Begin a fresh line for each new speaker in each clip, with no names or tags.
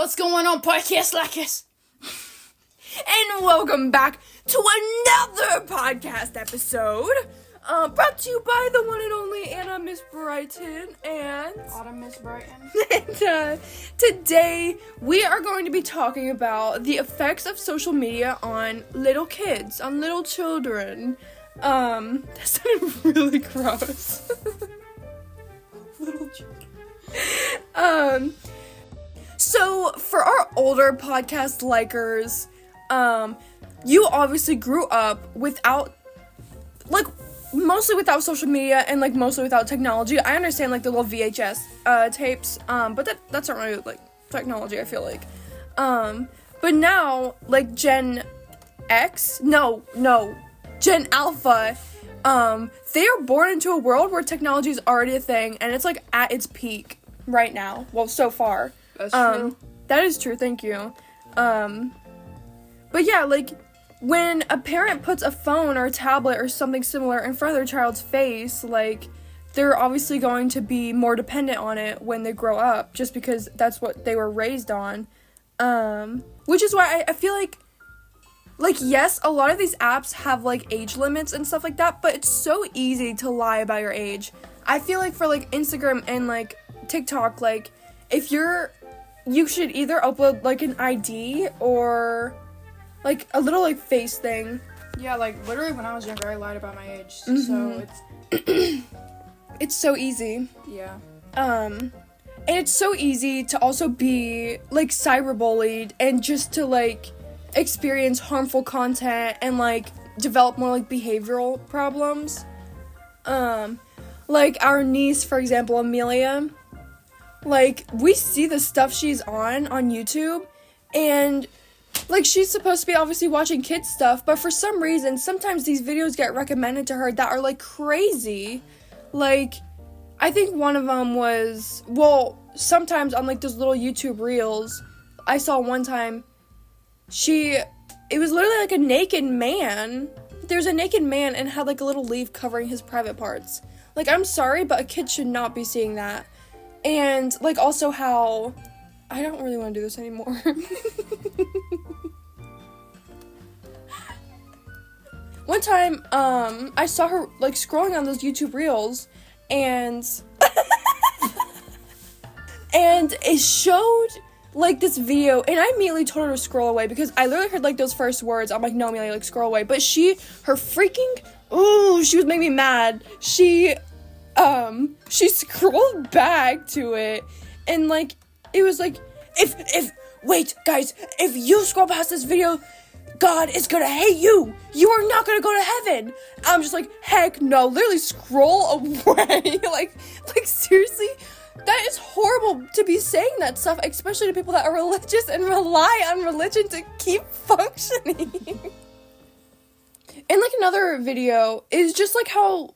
What's going on, podcast slackers? And welcome back to another podcast episode. Brought to you by the one and only Anna Miss Brighton and
Autumn Miss Brighton.
And today we are going to be talking about the effects of social media on little kids, on little children. That sounded really gross. Little children. So for our older podcast likers, you obviously grew up without, mostly without social media and, mostly without technology. I understand, the little VHS, tapes, but that's not really, technology, I feel like. But now, Gen X? Gen Alpha, they are born into a world where technology is already a thing, and it's, at its peak right now. Well, so far.
That's true.
That is true, thank you. But yeah, when a parent puts a phone or a tablet or something similar in front of their child's face, they're obviously going to be more dependent on it when they grow up, just because that's what they were raised on. Which is why I feel yes, a lot of these apps have, age limits and stuff like that, but it's so easy to lie about your age. I feel for, Instagram and, TikTok, if you should either upload, an ID or, a little, face thing.
Yeah, literally when I was younger, I lied about my age,
Mm-hmm.
so it's...
It's so easy.
Yeah.
And it's so easy to also be, cyberbullied and just to, experience harmful content and, develop more, behavioral problems. Our niece, for example, Amelia, we see the stuff she's on YouTube, and, she's supposed to be obviously watching kids stuff, but for some reason, sometimes these videos get recommended to her that are, crazy. I think one of them was, sometimes on, those little YouTube reels, I saw one time, it was literally, a naked man. There's a naked man and had, a little leaf covering his private parts. I'm sorry, but a kid should not be seeing that. And, also how... I don't really want to do this anymore. One time, I saw her, scrolling on those YouTube reels, and... and it showed, this video, and I immediately told her to scroll away, because I literally heard, those first words. I'm no, Amelia, scroll away. But she was making me mad. She scrolled back to it, and, it was, wait, guys, if you scroll past this video, God is gonna hate you. You are not gonna go to heaven. I'm just heck no, literally scroll away. Seriously, that is horrible to be saying that stuff, especially to people that are religious and rely on religion to keep functioning. And, another video is just, how,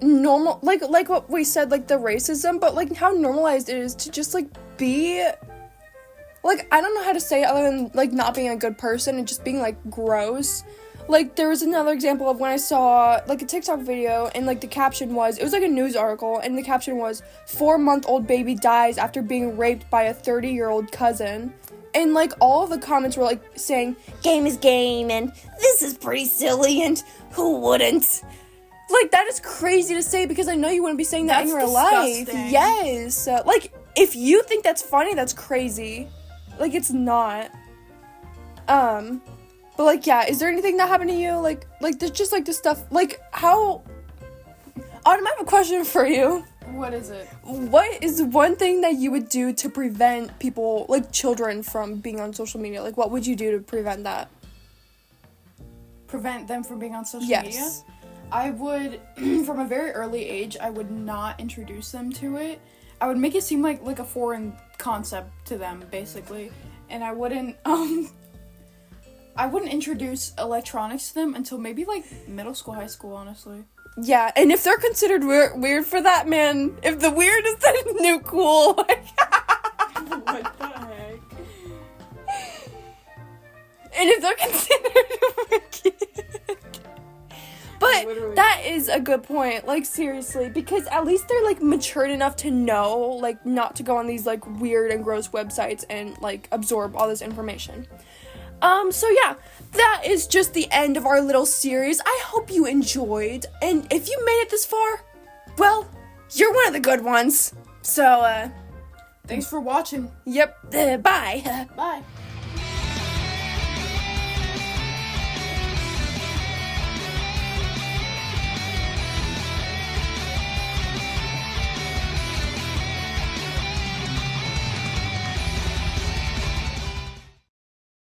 normal, like what we said, the racism, but, how normalized it is to just, be, I don't know how to say it other than, not being a good person and just being, gross. There was another example of when I saw, a TikTok video, and, the caption was, it was, a news article, and the caption was, 4-month-old baby dies after being raped by a 30-year-old cousin. And, all of the comments were, saying, game is game, and this is pretty silly, and who wouldn't? That is crazy to say, because I know you wouldn't be saying that in your life. Yes. If you think that's funny, that's crazy. It's not. But, yeah, is there anything that happened to you? There's just, this stuff, how... Autumn, I have a question for you.
What is it?
What is one thing that you would do to prevent people, children, from being on social media? What would you do to prevent that?
Prevent them from being on social media?
Yes.
I would, from a very early age, I would not introduce them to it. I would make it seem like a foreign concept to them, basically. And I wouldn't introduce electronics to them until maybe, middle school, high school, honestly.
Yeah, and if they're considered weird for that, man, if the weird is the new cool.
What the heck?
And if they're considered wicked. But But
literally.
that is a good point, like, seriously, because at least they're, like, matured enough to know, like, not to go on these, like, weird and gross websites and, like, absorb all this information. So yeah, that is just the end of our little series. I hope you enjoyed, and if you made it this far, well, you're one of the good ones. So,
Thanks for watching.
yep, bye.
Bye.